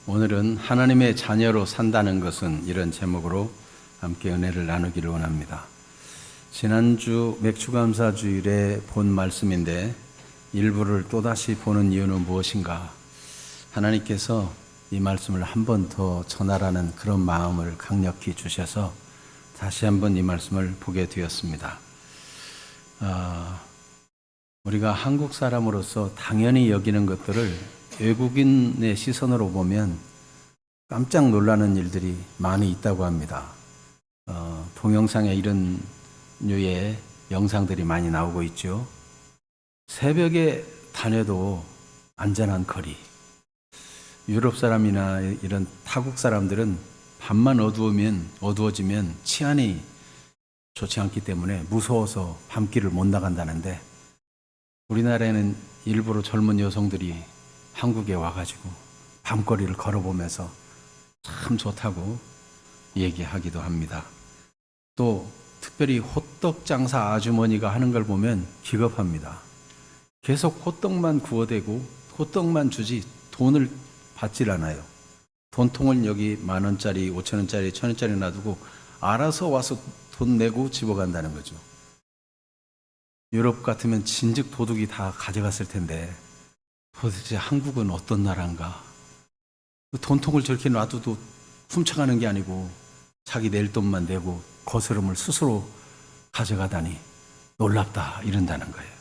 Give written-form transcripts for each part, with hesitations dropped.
오늘은 하나님의 자녀로 산다는 것은 이런 제목으로 함께 은혜를 나누기를 원합니다. 지난주 맥주감사주일에 본 말씀인데 일부를 또다시 보는 이유는 무엇인가? 하나님께서 이 말씀을 한 번 더 전하라는 그런 마음을 강력히 주셔서 다시 한번 이 말씀을 보게 되었습니다. 우리가 한국 사람으로서 당연히 여기는 것들을 외국인의 시선으로 보면 깜짝 놀라는 일들이 많이 있다고 합니다. 동영상에 이런 류의 영상들이 많이 나오고 있죠. 새벽에 다녀도 안전한 거리. 유럽 사람이나 이런 타국 사람들은 밤만 어두워지면 치안이 좋지 않기 때문에 무서워서 밤길을 못 나간다는데, 우리나라에는 일부러 젊은 여성들이 한국에 와가지고 밤거리를 걸어보면서 참 좋다고 얘기하기도 합니다. 또 특별히 호떡 장사 아주머니가 하는 걸 보면 기겁합니다. 계속 호떡만 구워대고 호떡만 주지 돈을 받질 않아요. 돈통을 여기 10,000원짜리, 5,000원짜리, 1,000원짜리 놔두고 알아서 와서 돈 내고 집어간다는 거죠. 유럽 같으면 진즉 도둑이 다 가져갔을 텐데 도대체 한국은 어떤 나라인가? 돈통을 저렇게 놔둬도 훔쳐가는 게 아니고 자기 낼 돈만 내고 거스름을 스스로 가져가다니 놀랍다 이런다는 거예요.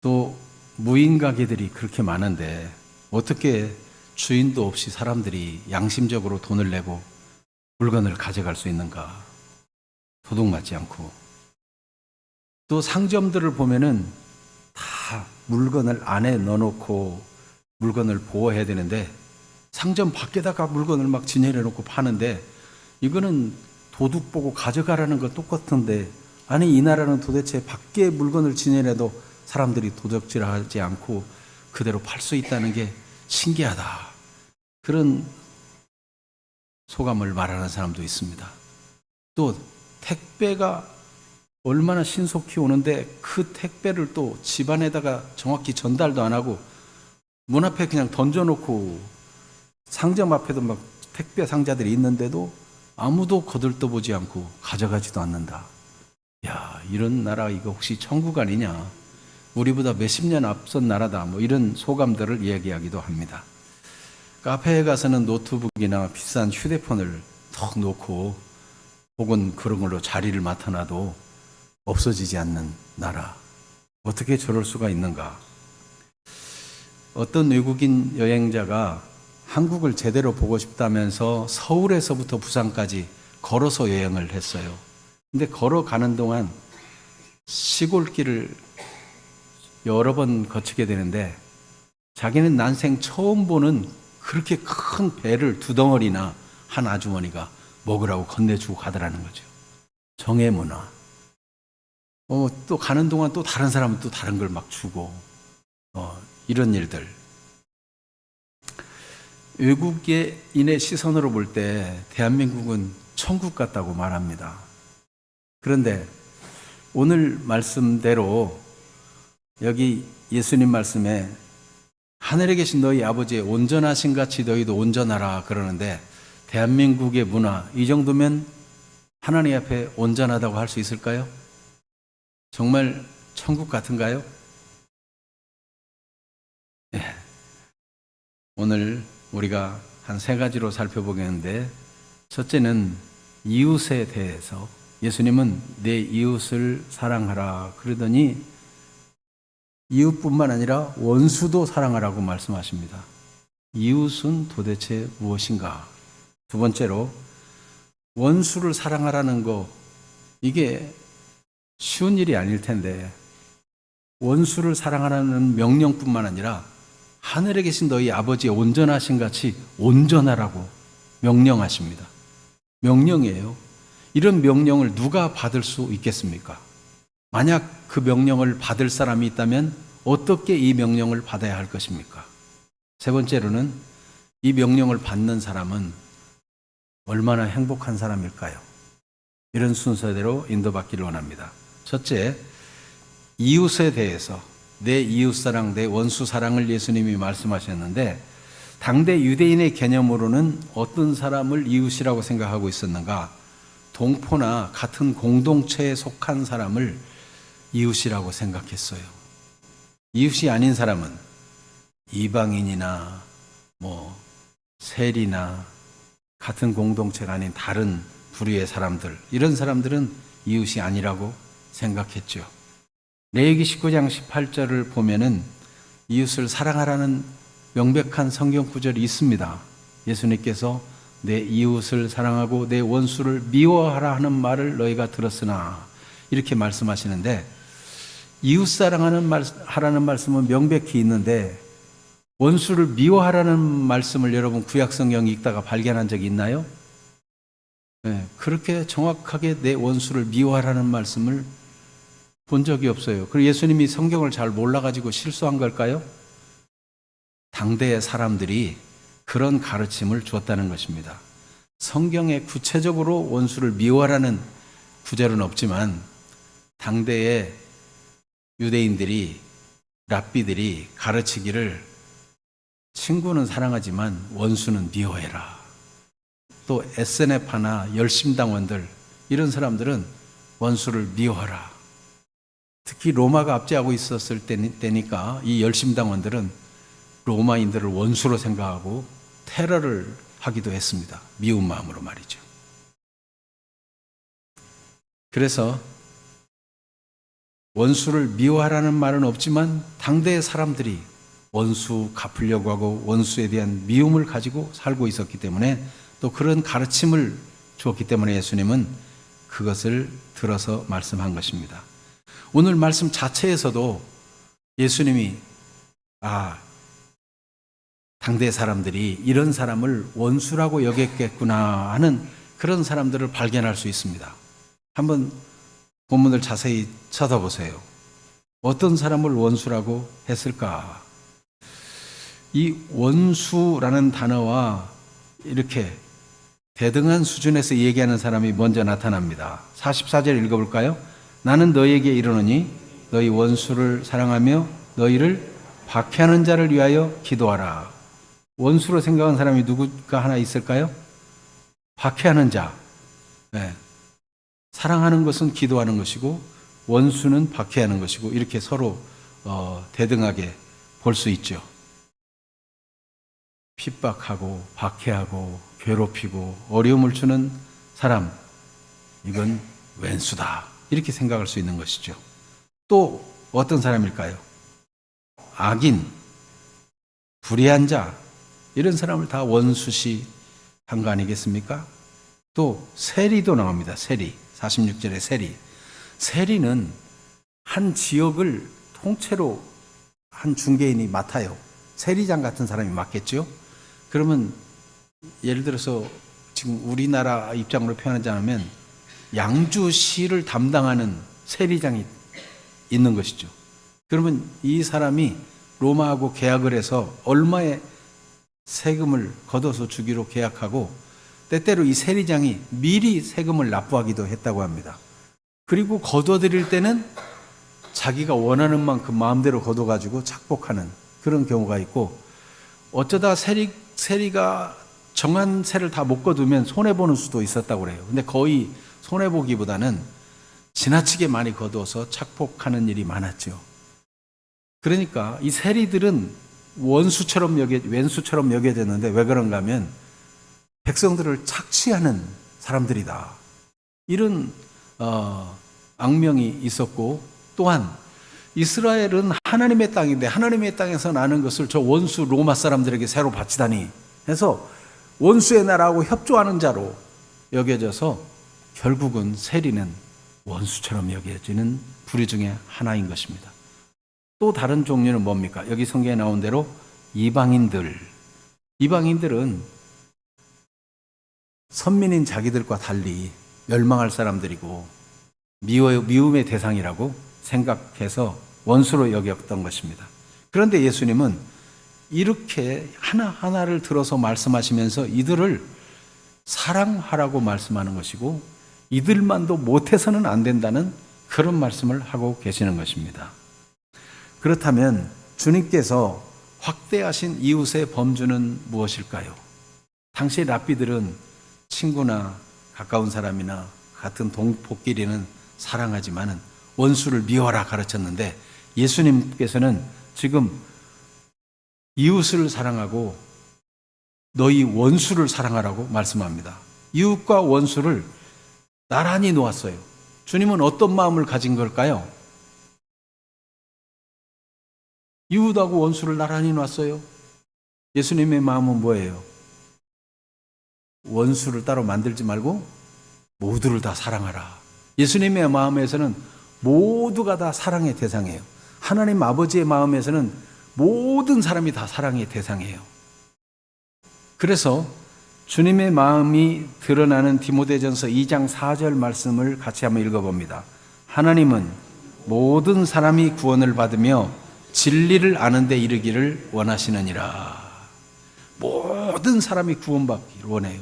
또 무인 가게들이 그렇게 많은데 어떻게 주인도 없이 사람들이 양심적으로 돈을 내고 물건을 가져갈 수 있는가? 도둑 맞지 않고. 또 상점들을 보면은 다 물건을 안에 넣어놓고 물건을 보호해야 되는데 상점 밖에다가 물건을 막 진열해 놓고 파는데, 이거는 도둑 보고 가져가라는 건 똑같은데, 아니 이 나라는 도대체 밖에 물건을 진열해도 사람들이 도적질하지 않고 그대로 팔 수 있다는 게 신기하다. 그런 소감을 말하는 사람도 있습니다. 또 택배가 얼마나 신속히 오는데 그 택배를 또 집안에다가 정확히 전달도 안 하고 문 앞에 그냥 던져놓고, 상점 앞에도 막 택배 상자들이 있는데도 아무도 거들떠보지 않고 가져가지도 않는다. 야, 이런 나라 이거 혹시 천국 아니냐? 우리보다 몇십 년 앞선 나라다. 뭐 이런 소감들을 이야기하기도 합니다. 카페에 가서는 노트북이나 비싼 휴대폰을 턱 놓고 혹은 그런 걸로 자리를 맡아놔도 없어지지 않는 나라. 어떻게 저럴 수가 있는가? 어떤 외국인 여행자가 한국을 제대로 보고 싶다면서 서울에서부터 부산까지 걸어서 여행을 했어요. 근데 걸어가는 동안 시골길을 여러 번 거치게 되는데 자기는 난생 처음 보는 그렇게 큰 배를 2덩어리나 한 아주머니가 먹으라고 건네주고 가더라는 거죠. 정의 문화. 또 가는 동안 또 다른 사람은 또 다른 걸 막 주고, 이런 일들. 외국인의 시선으로 볼 때 대한민국은 천국 같다고 말합니다. 그런데 오늘 말씀대로 여기 예수님 말씀에 하늘에 계신 너희 아버지의 온전하신 같이 너희도 온전하라 그러는데, 대한민국의 문화 이 정도면 하나님 앞에 온전하다고 할 수 있을까요? 정말 천국 같은가요? 네. 오늘 우리가 한 3가지로 살펴보겠는데, 첫째는 이웃에 대해서. 예수님은 내 이웃을 사랑하라 그러더니 이웃뿐만 아니라 원수도 사랑하라고 말씀하십니다. 이웃은 도대체 무엇인가? 두 번째로 원수를 사랑하라는 거, 이게 쉬운 일이 아닐 텐데 원수를 사랑하라는 명령뿐만 아니라 하늘에 계신 너희 아버지의 온전하신 같이 온전하라고 명령하십니다. 명령이에요. 이런 명령을 누가 받을 수 있겠습니까? 만약 그 명령을 받을 사람이 있다면 어떻게 이 명령을 받아야 할 것입니까? 세 번째로는 이 명령을 받는 사람은 얼마나 행복한 사람일까요? 이런 순서대로 인도받기를 원합니다. 첫째, 이웃에 대해서 내 이웃사랑, 내 원수사랑을 예수님이 말씀하셨는데, 당대 유대인의 개념으로는 어떤 사람을 이웃이라고 생각하고 있었는가? 동포나 같은 공동체에 속한 사람을 이웃이라고 생각했어요. 이웃이 아닌 사람은 이방인이나 세리나 같은 공동체가 아닌 다른 부류의 사람들, 이런 사람들은 이웃이 아니라고 생각했죠. 레위기 19장 18절을 보면은 이웃을 사랑하라는 명백한 성경 구절이 있습니다. 예수님께서 내 이웃을 사랑하고 내 원수를 미워하라 하는 말을 너희가 들었으나, 이렇게 말씀하시는데, 이웃 사랑하라는 말씀은 명백히 있는데 원수를 미워하라는 말씀을 여러분 구약 성경 읽다가 발견한 적이 있나요? 네, 그렇게 정확하게 내 원수를 미워하라는 말씀을 본 적이 없어요. 그리고 예수님이 성경을 잘 몰라가지고 실수한 걸까요? 당대의 사람들이 그런 가르침을 주었다는 것입니다. 성경에 구체적으로 원수를 미워하라는 구절은 없지만 당대의 유대인들이, 랍비들이 가르치기를 친구는 사랑하지만 원수는 미워해라. 또 SNF나 열심당원들, 이런 사람들은 원수를 미워하라. 특히 로마가 압제하고 있었을 때니까 이 열심당원들은 로마인들을 원수로 생각하고 테러를 하기도 했습니다. 미운 마음으로 말이죠. 그래서 원수를 미워하라는 말은 없지만 당대의 사람들이 원수 갚으려고 하고 원수에 대한 미움을 가지고 살고 있었기 때문에, 또 그런 가르침을 주었기 때문에 예수님은 그것을 들어서 말씀한 것입니다. 오늘 말씀 자체에서도 예수님이 당대 사람들이 이런 사람을 원수라고 여겼겠구나 하는 그런 사람들을 발견할 수 있습니다. 한번 본문을 자세히 쳐다보세요. 어떤 사람을 원수라고 했을까? 이 원수라는 단어와 이렇게 대등한 수준에서 얘기하는 사람이 먼저 나타납니다. 44절 읽어볼까요? 나는 너희에게 이르노니 너희 원수를 사랑하며 너희를 박해하는 자를 위하여 기도하라. 원수로 생각한 사람이 누구가 하나 있을까요? 박해하는 자. 네. 사랑하는 것은 기도하는 것이고 원수는 박해하는 것이고, 이렇게 서로 대등하게 볼 수 있죠. 핍박하고 박해하고 괴롭히고 어려움을 주는 사람, 이건 왼수다, 이렇게 생각할 수 있는 것이죠. 또 어떤 사람일까요? 악인, 불의한 자, 이런 사람을 다 원수시 한 거 아니겠습니까? 또 세리도 나옵니다. 세리, 46절에 세리. 세리는 한 지역을 통째로 한 중개인이 맡아요. 세리장 같은 사람이 맡겠죠. 그러면 예를 들어서 지금 우리나라 입장으로 표현하자면 양주시를 담당하는 세리장이 있는 것이죠. 그러면 이 사람이 로마하고 계약을 해서 얼마의 세금을 걷어서 주기로 계약하고, 때때로 이 세리장이 미리 세금을 납부하기도 했다고 합니다. 그리고 거둬들일 때는 자기가 원하는 만큼 마음대로 거둬가지고 착복하는 그런 경우가 있고, 어쩌다 세리가 정한 세를 다 못 거두면 손해보는 수도 있었다고 그래요. 근데 거의 손해보기보다는 지나치게 많이 거둬서 착복하는 일이 많았죠. 그러니까 이 세리들은 왼수처럼 여겨졌는데, 왜 그런가 하면 백성들을 착취하는 사람들이다, 이런 악명이 있었고, 또한 이스라엘은 하나님의 땅인데 하나님의 땅에서 나는 것을 저 원수 로마 사람들에게 새로 바치다니 해서 원수의 나라하고 협조하는 자로 여겨져서 결국은 세리는 원수처럼 여겨지는 부류 중에 하나인 것입니다. 또 다른 종류는 뭡니까? 여기 성경에 나온 대로 이방인들은 선민인 자기들과 달리 멸망할 사람들이고 미움의 대상이라고 생각해서 원수로 여겼던 것입니다. 그런데 예수님은 이렇게 하나하나를 들어서 말씀하시면서 이들을 사랑하라고 말씀하는 것이고, 이들만도 못해서는 안 된다는 그런 말씀을 하고 계시는 것입니다. 그렇다면 주님께서 확대하신 이웃의 범주는 무엇일까요? 당시 랍비들은 친구나 가까운 사람이나 같은 동포끼리는 사랑하지만은 원수를 미워하라 가르쳤는데, 예수님께서는 지금 이웃을 사랑하고 너희 원수를 사랑하라고 말씀합니다. 이웃과 원수를 나란히 놓았어요. 주님은 어떤 마음을 가진 걸까요? 이웃하고 원수를 나란히 놨어요. 예수님의 마음은 뭐예요? 원수를 따로 만들지 말고 모두를 다 사랑하라. 예수님의 마음에서는 모두가 다 사랑의 대상이에요. 하나님 아버지의 마음에서는 모든 사람이 다 사랑의 대상이에요. 그래서 주님의 마음이 드러나는 디모데전서 2장 4절 말씀을 같이 한번 읽어봅니다. 하나님은 모든 사람이 구원을 받으며 진리를 아는 데 이르기를 원하시느니라. 모든 사람이 구원받기를 원해요.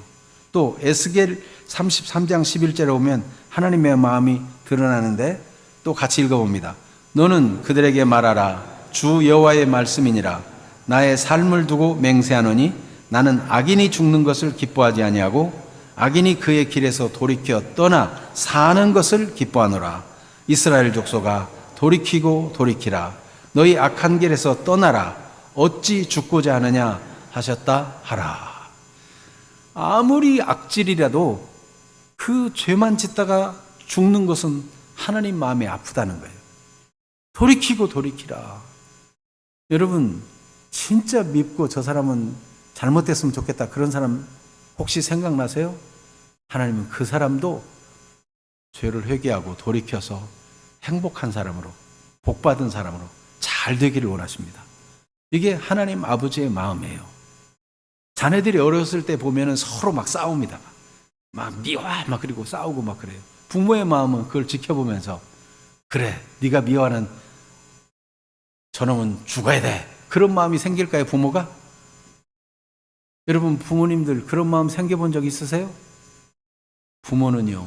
또 에스겔 33장 11절에 오면 하나님의 마음이 드러나는데 또 같이 읽어봅니다. 너는 그들에게 말하라. 주 여호와의 말씀이니라. 나의 삶을 두고 맹세하노니 나는 악인이 죽는 것을 기뻐하지 아니하고 악인이 그의 길에서 돌이켜 떠나 사는 것을 기뻐하노라. 이스라엘 족속아 돌이키고 돌이키라. 너희 악한 길에서 떠나라. 어찌 죽고자 하느냐 하셨다 하라. 아무리 악질이라도 그 죄만 짓다가 죽는 것은 하나님 마음이 아프다는 거예요. 돌이키고 돌이키라. 여러분 진짜 밉고 저 사람은 잘못됐으면 좋겠다, 그런 사람 혹시 생각나세요? 하나님은 그 사람도 죄를 회개하고 돌이켜서 행복한 사람으로, 복받은 사람으로 잘 되기를 원하십니다. 이게 하나님 아버지의 마음이에요. 자녀들이 어렸을 때 보면은 서로 막 싸웁니다. 막 미워, 막 그리고 싸우고 막 그래요. 부모의 마음은 그걸 지켜보면서 그래, 네가 미워하는 저놈은 죽어야 돼, 그런 마음이 생길까요, 부모가? 여러분 부모님들 그런 마음 생겨본 적 있으세요? 부모는요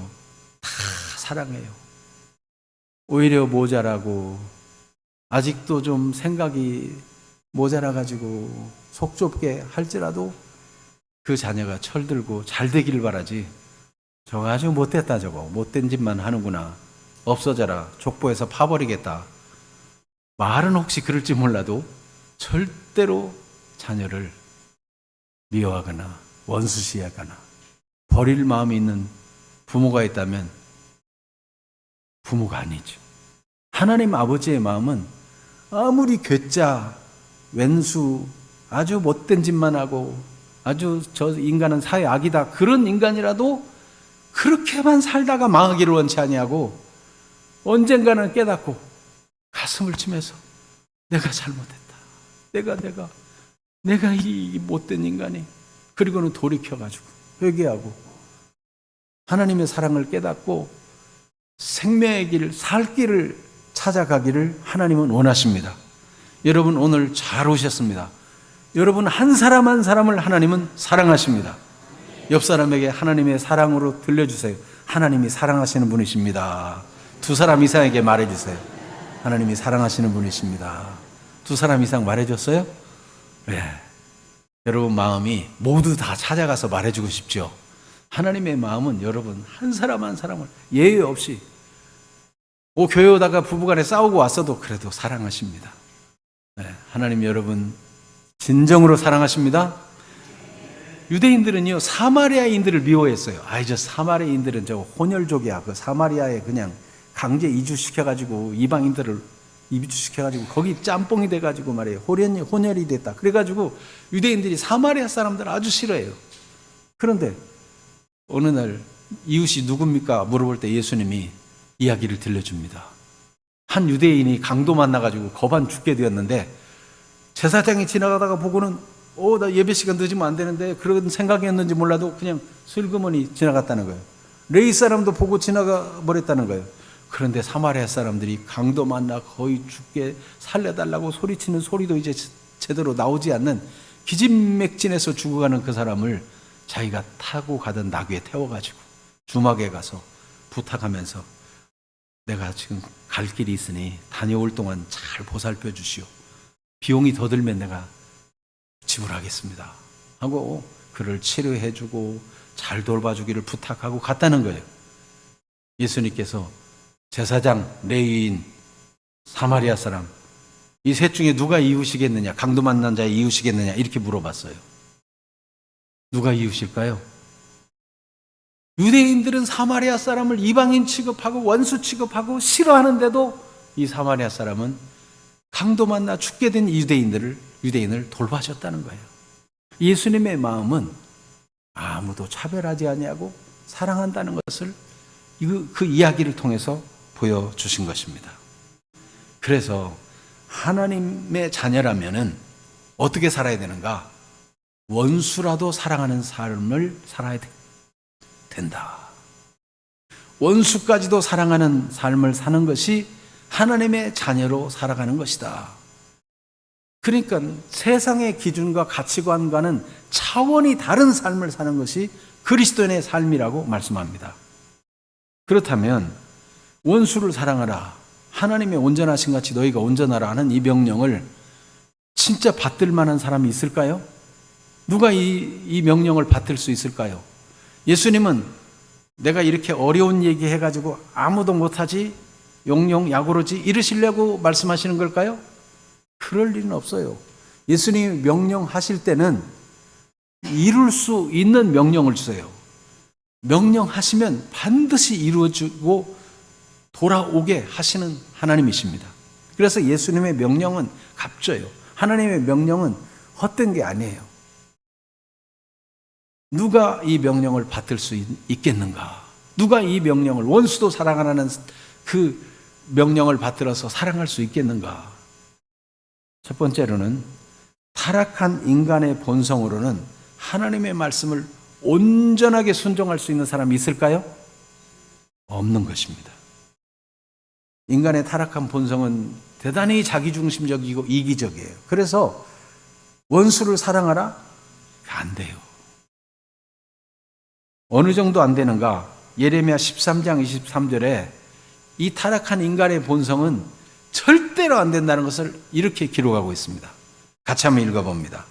다 사랑해요. 오히려 모자라고 아직도 좀 생각이 모자라가지고 속 좁게 할지라도 그 자녀가 철들고 잘 되기를 바라지, 저거 아주 못됐다, 저거 못된 짓만 하는구나, 없어져라, 족보에서 파버리겠다, 말은 혹시 그럴지 몰라도 절대로 자녀를 미워하거나 원수시하거나 버릴 마음이 있는 부모가 있다면 부모가 아니죠. 하나님 아버지의 마음은 아무리 괴짜, 왼수, 아주 못된 짓만 하고 아주 저 인간은 사회 악이다, 그런 인간이라도 그렇게만 살다가 망하기를 원치 아니하고 언젠가는 깨닫고 가슴을 치면서 내가 잘못했다, 내가 이 못된 인간이, 그리고는 돌이켜가지고 회개하고 하나님의 사랑을 깨닫고 생명의 길, 살 길을 찾아가기를 하나님은 원하십니다. 여러분 오늘 잘 오셨습니다. 여러분 한 사람 한 사람을 하나님은 사랑하십니다. 옆 사람에게 하나님의 사랑으로 들려주세요. 하나님이 사랑하시는 분이십니다. 두 사람 이상에게 말해주세요. 하나님이 사랑하시는 분이십니다. 두 사람 이상 말해줬어요? 네. 여러분 마음이 모두 다 찾아가서 말해주고 싶죠. 하나님의 마음은 여러분 한 사람 한 사람을 예외 없이, 교회 오다가 부부간에 싸우고 왔어도 그래도 사랑하십니다. 네. 하나님 여러분 진정으로 사랑하십니다. 유대인들은요 사마리아인들을 미워했어요. 저 사마리아인들은 저 혼혈족이야, 그 사마리아에 그냥 강제 이주시켜가지고 이방인들을 이주시켜가지고 거기 짬뽕이 돼가지고 말이에요. 혼혈이 됐다. 그래가지고 유대인들이 사마리아 사람들 아주 싫어해요. 그런데 어느 날 이웃이 누굽니까? 물어볼 때 예수님이 이야기를 들려줍니다. 한 유대인이 강도 만나가지고 겁안 죽게 되었는데 제사장이 지나가다가 보고는 나 예배 시간 늦으면 안 되는데, 그런 생각이었는지 몰라도 그냥 슬그머니 지나갔다는 거예요. 레위 사람도 보고 지나가 버렸다는 거예요. 그런데 사마리아 사람들이 강도 만나 거의 죽게 살려달라고 소리치는 소리도 이제 제대로 나오지 않는 기진맥진해서 죽어가는 그 사람을 자기가 타고 가던 나귀에 태워가지고 주막에 가서 부탁하면서 내가 지금 갈 길이 있으니 다녀올 동안 잘 보살펴 주시오. 비용이 더 들면 내가 지불하겠습니다 하고 그를 치료해주고 잘 돌봐주기를 부탁하고 갔다는 거예요. 예수님께서 제사장, 레위인, 사마리아 사람 이 셋 중에 누가 이웃이겠느냐, 강도 만난 자의 이웃이겠느냐 이렇게 물어봤어요. 누가 이웃일까요? 유대인들은 사마리아 사람을 이방인 취급하고 원수 취급하고 싫어하는데도 이 사마리아 사람은 강도 만나 죽게 된 유대인을 돌봐줬다는 거예요. 예수님의 마음은 아무도 차별하지 아니하고 사랑한다는 것을 그 이야기를 통해서 보여주신 것입니다. 그래서 하나님의 자녀라면은 어떻게 살아야 되는가? 원수라도 사랑하는 삶을 살아야 된다. 원수까지도 사랑하는 삶을 사는 것이 하나님의 자녀로 살아가는 것이다. 그러니까 세상의 기준과 가치관과는 차원이 다른 삶을 사는 것이 그리스도인의 삶이라고 말씀합니다. 그렇다면 원수를 사랑하라, 하나님의 온전하신 같이 너희가 온전하라 하는 이 명령을 진짜 받들 만한 사람이 있을까요? 누가 이 명령을 받들 수 있을까요? 예수님은 내가 이렇게 어려운 얘기 해가지고 아무도 못하지, 용용 야구르지 이러시려고 말씀하시는 걸까요? 그럴 일은 없어요. 예수님이 명령하실 때는 이룰 수 있는 명령을 주세요. 명령하시면 반드시 이루어지고 돌아오게 하시는 하나님이십니다. 그래서 예수님의 명령은 값져요. 하나님의 명령은 헛된 게 아니에요. 누가 이 명령을 받들 수 있겠는가? 누가 이 명령을, 원수도 사랑하라는 그 명령을 받들어서 사랑할 수 있겠는가? 첫 번째로는 타락한 인간의 본성으로는 하나님의 말씀을 온전하게 순종할 수 있는 사람이 있을까요? 없는 것입니다. 인간의 타락한 본성은 대단히 자기중심적이고 이기적이에요. 그래서 원수를 사랑하라? 안 돼요. 어느 정도 안 되는가? 예레미야 13장 23절에 이 타락한 인간의 본성은 절대로 안 된다는 것을 이렇게 기록하고 있습니다. 같이 한번 읽어봅니다.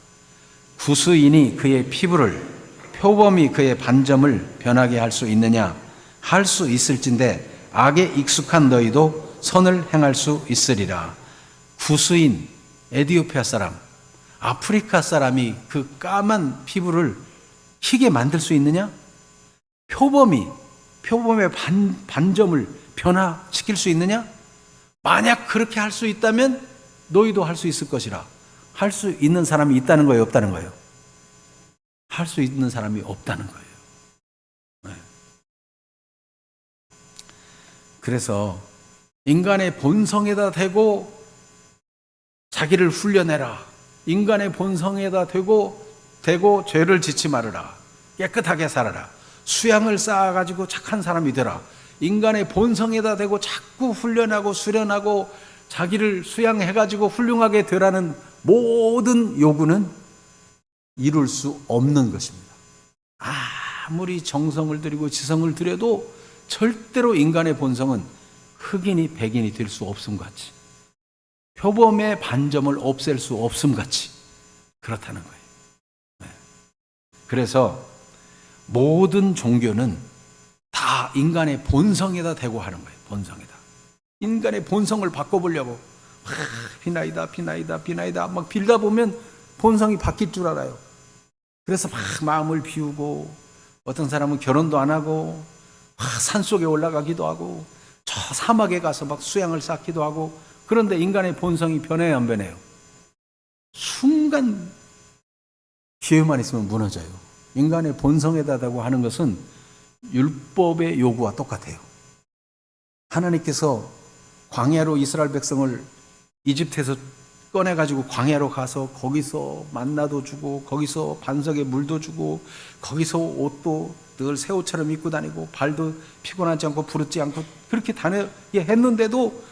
구수인이 그의 피부를, 표범이 그의 반점을 변하게 할 수 있느냐? 할 수 있을진데 악에 익숙한 너희도 선을 행할 수 있으리라. 구수인, 에티오피아 사람, 아프리카 사람이 그 까만 피부를 희게 만들 수 있느냐? 표범의 반점을 변화시킬 수 있느냐? 만약 그렇게 할 수 있다면 너희도 할 수 있을 것이라. 할 수 있는 사람이 있다는 거예요, 없다는 거예요? 할 수 있는 사람이 없다는 거예요. 네. 그래서 인간의 본성에다 대고 자기를 훈련해라. 인간의 본성에다 대고 죄를 짓지 말아라. 깨끗하게 살아라. 수양을 쌓아가지고 착한 사람이 되라. 인간의 본성에다 대고 자꾸 훈련하고 수련하고 자기를 수양해가지고 훌륭하게 되라는 모든 요구는 이룰 수 없는 것입니다. 아무리 정성을 들이고 지성을 들여도 절대로 인간의 본성은 흑인이 백인이 될 수 없음 같이, 표범의 반점을 없앨 수 없음 같이 그렇다는 거예요. 네. 그래서 모든 종교는 다 인간의 본성에다 대고 하는 거예요. 본성에다. 인간의 본성을 바꿔보려고 비나이다 막 빌다 보면 본성이 바뀔 줄 알아요. 그래서 막 마음을 비우고, 어떤 사람은 결혼도 안 하고 산속에 올라가기도 하고 저 사막에 가서 막 수양을 쌓기도 하고. 그런데 인간의 본성이 변해요, 안 변해요? 순간 기회만 있으면 무너져요. 인간의 본성에다 대고 하는 것은 율법의 요구와 똑같아요. 하나님께서 광야로 이스라엘 백성을 이집트에서 꺼내가지고 광야로 가서 거기서 만나도 주고, 거기서 반석에 물도 주고, 거기서 옷도 늘 새 옷처럼 입고 다니고, 발도 피곤하지 않고 부르지 않고 그렇게 다녀야 했는데도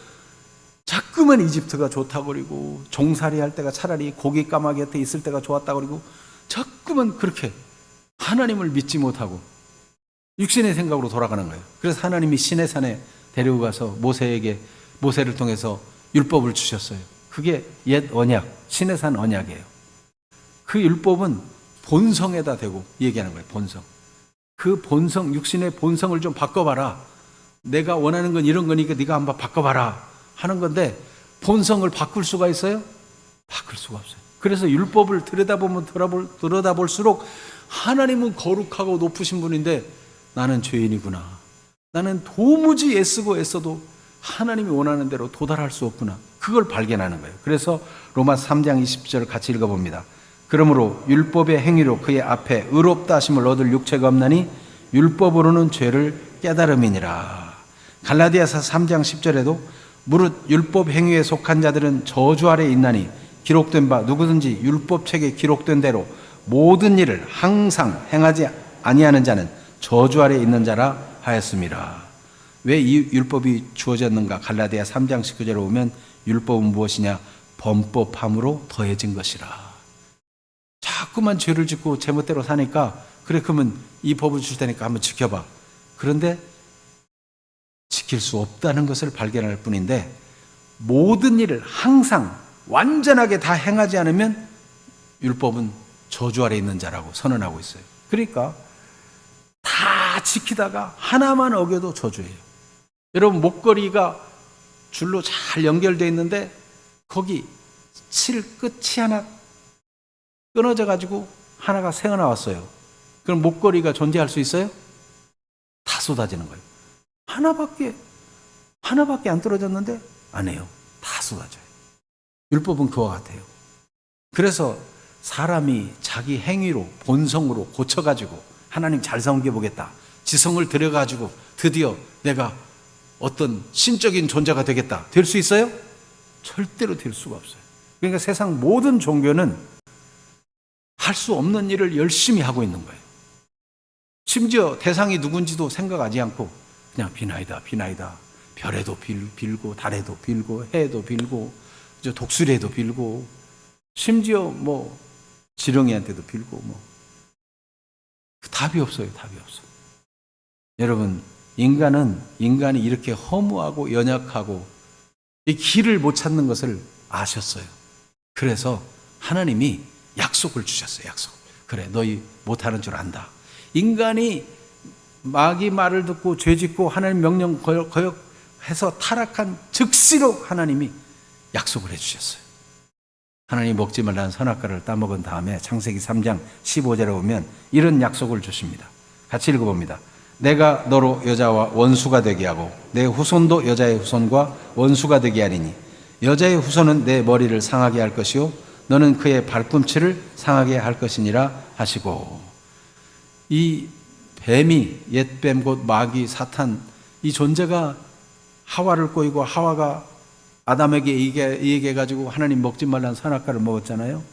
자꾸만 이집트가 좋다고 그러고, 종살이 할 때가 차라리 고기 까마귀 곁에 있을 때가 좋았다고 그러고, 자꾸만 그렇게 하나님을 믿지 못하고 육신의 생각으로 돌아가는 거예요. 그래서 하나님이 시내산에 데리고 가서 모세를 통해서 율법을 주셨어요. 그게 옛 언약, 시내산 언약이에요. 그 율법은 본성에다 대고 얘기하는 거예요. 본성. 그 본성, 육신의 본성을 좀 바꿔봐라. 내가 원하는 건 이런 거니까 네가 한번 바꿔봐라 하는 건데, 본성을 바꿀 수가 있어요? 바꿀 수가 없어요. 그래서 율법을 들여다볼수록 하나님은 거룩하고 높으신 분인데 나는 죄인이구나. 나는 도무지 애쓰고 애써도 하나님이 원하는 대로 도달할 수 없구나. 그걸 발견하는 거예요. 그래서 로마서 3장 20절 같이 읽어봅니다. 그러므로 율법의 행위로 그의 앞에 의롭다 하심을 얻을 육체가 없나니 율법으로는 죄를 깨달음이니라. 갈라디아서 3장 10절에도 무릇 율법 행위에 속한 자들은 저주 아래 있나니 기록된 바 누구든지 율법책에 기록된 대로 모든 일을 항상 행하지 아니하는 자는 저주 아래 있는 자라 하였습니다. 왜 이 율법이 주어졌는가? 갈라디아 3장 19절에 보면 율법은 무엇이냐? 범법함으로 더해진 것이라. 자꾸만 죄를 짓고 제멋대로 사니까, 그래 그러면 이 법을 줄 테니까 한번 지켜봐. 그런데 지킬 수 없다는 것을 발견할 뿐인데, 모든 일을 항상 완전하게 다 행하지 않으면 율법은 저주 아래 있는 자라고 선언하고 있어요. 그러니까 다 지키다가 하나만 어겨도 저주예요. 여러분, 목걸이가 줄로 잘 연결되어 있는데 거기 칠 끝이 하나 끊어져 가지고 하나가 새어나왔어요. 그럼 목걸이가 존재할 수 있어요? 다 쏟아지는 거예요. 하나밖에 안 떨어졌는데 안 해요. 다 쏟아져요. 율법은 그와 같아요. 그래서 사람이 자기 행위로, 본성으로 고쳐가지고 하나님 잘 섬겨보겠다, 지성을 들여가지고 드디어 내가 어떤 신적인 존재가 되겠다, 될 수 있어요? 절대로 될 수가 없어요. 그러니까 세상 모든 종교는 할 수 없는 일을 열심히 하고 있는 거예요. 심지어 대상이 누군지도 생각하지 않고 그냥 비나이다, 비나이다. 별에도 빌고, 달에도 빌고, 해에도 빌고, 독수리에도 빌고, 심지어 뭐 지렁이한테도 빌고, 답이 없어요. 답이 없어. 여러분, 인간이 이렇게 허무하고 연약하고 이 길을 못 찾는 것을 아셨어요. 그래서 하나님이 약속을 주셨어요. 약속. 그래, 너희 못하는 줄 안다. 인간이 마귀 말을 듣고 죄짓고 하나님 명령 거역해서 타락한 즉시로 하나님이 약속을 해주셨어요. 하나님 먹지 말라는 선악과를 따먹은 다음에 창세기 3장 15절에 보면 이런 약속을 주십니다. 같이 읽어봅니다. 내가 너로 여자와 원수가 되게 하고 내 후손도 여자의 후손과 원수가 되게 하리니 여자의 후손은 내 머리를 상하게 할 것이요 너는 그의 발꿈치를 상하게 할 것이니라 하시고, 이 뱀이, 옛뱀 곧 마귀 사탄, 이 존재가 하와를 꼬이고 하와가 아담에게 얘기해가지고 하나님 먹지 말라는 선악과를 먹었잖아요.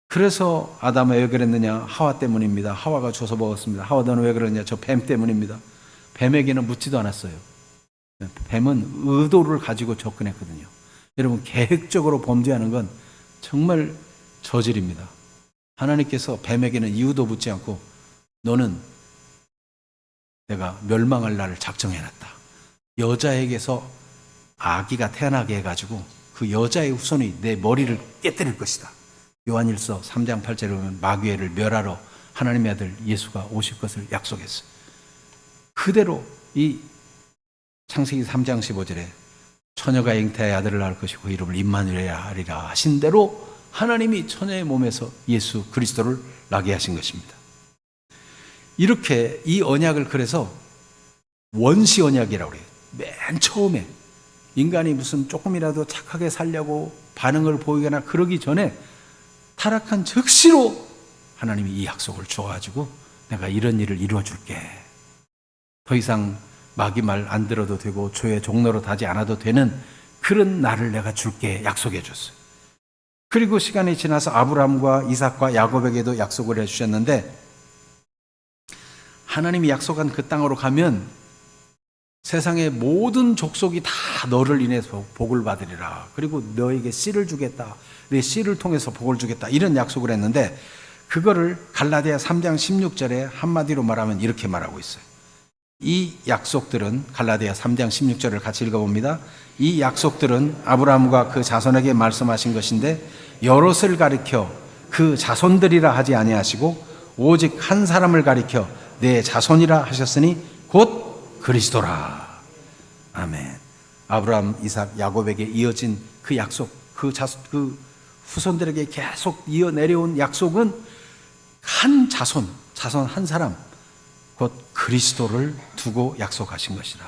그래서 아담은 왜 그랬느냐? 하와 때문입니다. 하와가 줘서 먹었습니다. 하와 너는 왜 그러냐? 저 뱀 때문입니다. 뱀에게는 묻지도 않았어요. 뱀은 의도를 가지고 접근했거든요. 여러분, 계획적으로 범죄하는 건 정말 저질입니다. 하나님께서 뱀에게는 이유도 묻지 않고 너는 내가 멸망할 날을 작정해놨다. 여자에게서 아기가 태어나게 해가지고 그 여자의 후손이 내 머리를 깨뜨릴 것이다. 요한일서 3장 8절에 보면 마귀를 멸하러 하나님의 아들 예수가 오실 것을 약속했어요. 그대로 이 창세기 3장 15절에 처녀가 잉태의 아들을 낳을 것이고 이름을 임마누엘이라 하리라 하신 대로 하나님이 처녀의 몸에서 예수 그리스도를 나게 하신 것입니다. 이렇게 이 언약을 그래서 원시 언약이라고 그래요. 맨 처음에 인간이 무슨 조금이라도 착하게 살려고 반응을 보이거나 그러기 전에 타락한 즉시로 하나님이 이 약속을 줘가지고 내가 이런 일을 이루어줄게. 더 이상 마귀 말 안 들어도 되고 죄의 종로로 타지 않아도 되는 그런 날을 내가 줄게 약속해 줬어요. 그리고 시간이 지나서 아브라함과 이삭과 야곱에게도 약속을 해주셨는데, 하나님이 약속한 그 땅으로 가면 세상의 모든 족속이 다 너를 인해서 복을 받으리라. 그리고 너에게 씨를 주겠다. 내 씨를 통해서 복을 주겠다. 이런 약속을 했는데, 그거를 갈라디아 3장 16절에 한마디로 말하면 이렇게 말하고 있어요. 이 약속들은, 갈라디아 3장 16절을 같이 읽어봅니다. 이 약속들은 아브라함과 그 자손에게 말씀하신 것인데 여롯을 가리켜 그 자손들이라 하지 아니하시고 오직 한 사람을 가리켜 내 자손이라 하셨으니 곧 그리스도라. 아멘. 아브라함, 이삭, 야곱에게 이어진 그 약속, 그 후손들에게 계속 이어 내려온 약속은 한 자손 한 사람, 곧 그리스도를 두고 약속하신 것이라.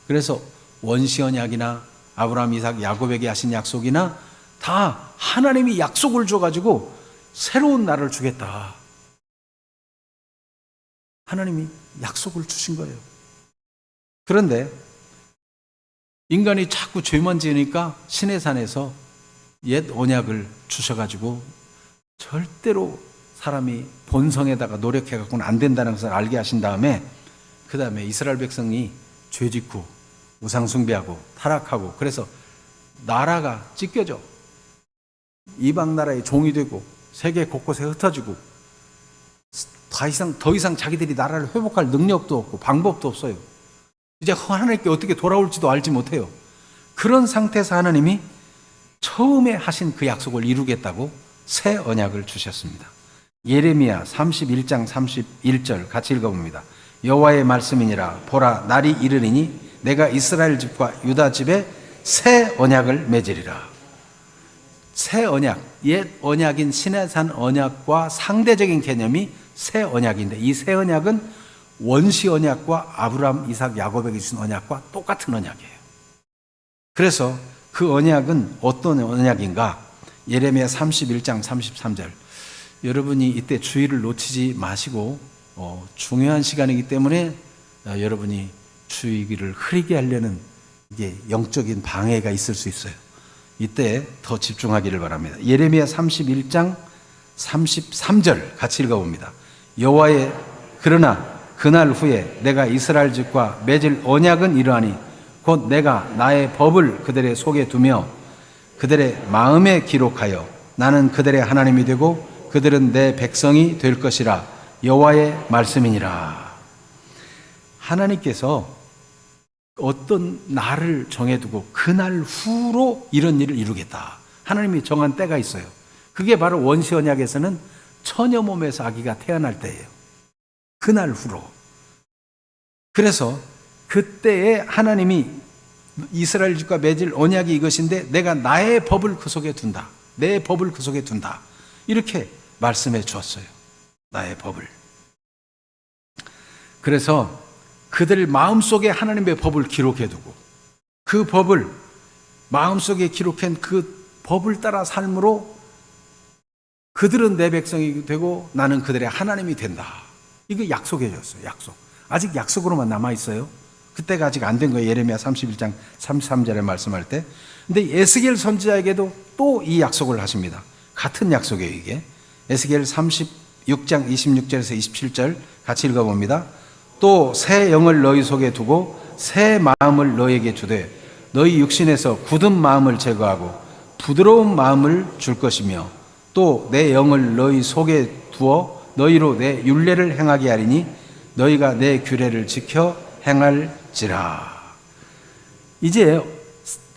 그래서 원시 언약이나 아브라함, 이삭, 야곱에게 하신 약속이나 다 하나님이 약속을 줘가지고 새로운 나라를 주겠다. 하나님이 약속을 주신 거예요. 그런데 인간이 자꾸 죄만 지으니까 시내산에서 옛 언약을 주셔가지고 절대로 사람이 본성에다가 노력해갖고는 안 된다는 것을 알게 하신 다음에 그 다음에 이스라엘 백성이 죄 짓고 우상 숭배하고 타락하고 그래서 나라가 찢겨져 이방 나라의 종이 되고 세계 곳곳에 흩어지고 더 이상 자기들이 나라를 회복할 능력도 없고 방법도 없어요. 이제 하나님께 어떻게 돌아올지도 알지 못해요. 그런 상태에서 하나님이 처음에 하신 그 약속을 이루겠다고 새 언약을 주셨습니다. 예레미야 31장 31절 같이 읽어봅니다. 여호와의 말씀이니라. 보라, 날이 이르리니 내가 이스라엘 집과 유다 집에 새 언약을 맺으리라. 새 언약, 옛 언약인 시내산 언약과 상대적인 개념이 새 언약인데 이 새 언약은 원시 언약과 아브라함, 이삭, 야곱에게 주신 언약과 똑같은 언약이에요. 그래서 그 언약은 어떤 언약인가? 예레미야 31장 33절. 여러분이 이때 주의를 놓치지 마시고 중요한 시간이기 때문에 여러분이 주의를 흐리게 하려는 이게 영적인 방해가 있을 수 있어요. 이때 더 집중하기를 바랍니다. 예레미야 31장 33절 같이 읽어봅니다. 여호와의 그러나 그날 후에 내가 이스라엘 집과 맺을 언약은 이러하니 곧 내가 나의 법을 그들의 속에 두며 그들의 마음에 기록하여 나는 그들의 하나님이 되고 그들은 내 백성이 될 것이라. 여호와의 말씀이니라. 하나님께서 어떤 날을 정해두고 그날 후로 이런 일을 이루겠다. 하나님이 정한 때가 있어요. 그게 바로 원시 언약에서는 처녀 몸에서 아기가 태어날 때예요. 그날 후로. 그래서 그때에 하나님이 이스라엘 집과 맺을 언약이 이것인데 내가 나의 법을 그 속에 둔다. 내 법을 그 속에 둔다. 이렇게 말씀해 주었어요. 나의 법을. 그래서 그들 마음속에 하나님의 법을 기록해 두고 그 법을 마음속에 기록한 그 법을 따라 삶으로 그들은 내 백성이 되고 나는 그들의 하나님이 된다. 이거 약속해 줬어요. 약속. 아직 약속으로만 남아 있어요. 그때가 아직 안 된 거예요. 예레미야 31장 33절에 말씀할 때. 근데 에스겔 선지자에게도 또 이 약속을 하십니다. 같은 약속이에요, 이게. 에스겔 36장 26절에서 27절 같이 읽어봅니다. 또 새 영을 너희 속에 두고 새 마음을 너희에게 주되 너희 육신에서 굳은 마음을 제거하고 부드러운 마음을 줄 것이며 또 내 영을 너희 속에 두어 너희로 내 율례를 행하게 하리니 너희가 내 규례를 지켜 행할지라. 이제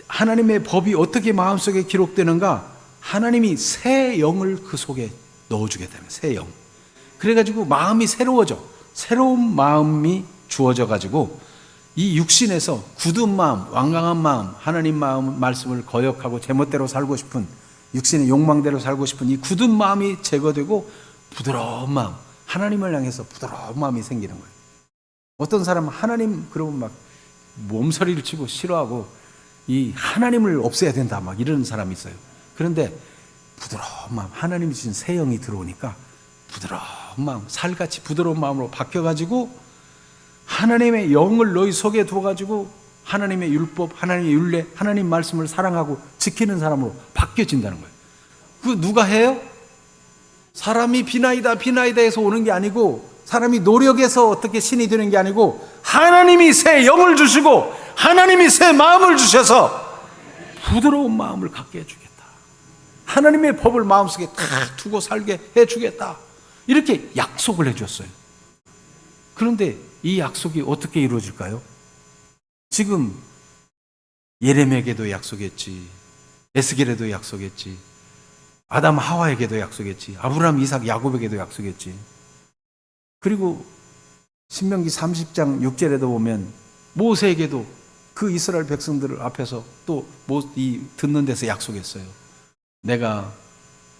하나님의 법이 어떻게 마음속에 기록되는가? 하나님이 새 영을 그 속에 넣어주게 되는 새 영. 그래가지고 마음이 새로워져. 새로운 마음이 주어져 가지고 이 육신에서 굳은 마음, 완강한 마음, 하나님 마음 말씀을 거역하고 제멋대로 살고 싶은 육신의 욕망대로 살고 싶은 이 굳은 마음이 제거되고 부드러운 마음, 하나님을 향해서 부드러운 마음이 생기는 거예요. 어떤 사람은 하나님 그러면 막 몸서리를 치고 싫어하고 이 하나님을 없애야 된다 막 이러는 사람이 있어요. 그런데 부드러운 마음, 하나님이 주신 새 영이 들어오니까 부드러운 마음, 살같이 부드러운 마음으로 바뀌어가지고 하나님의 영을 너희 속에 두어가지고 하나님의 율법, 하나님의 율례, 하나님 말씀을 사랑하고 지키는 사람으로 바뀌어진다는 거예요. 그 누가 해요? 사람이 비나이다 해서 오는 게 아니고 사람이 노력해서 어떻게 신이 되는 게 아니고 하나님이 새 영을 주시고 하나님이 새 마음을 주셔서 부드러운 마음을 갖게 해주겠다. 하나님의 법을 마음속에 딱 두고 살게 해주겠다. 이렇게 약속을 해줬어요. 그런데 이 약속이 어떻게 이루어질까요? 지금 예레미야에게도 약속했지, 에스겔에도 약속했지, 아담 하와에게도 약속했지. 아브라함, 이삭, 야곱에게도 약속했지. 그리고 신명기 30장 6절에도 보면 모세에게도 그 이스라엘 백성들 앞에서 또 이 듣는 데서 약속했어요. 내가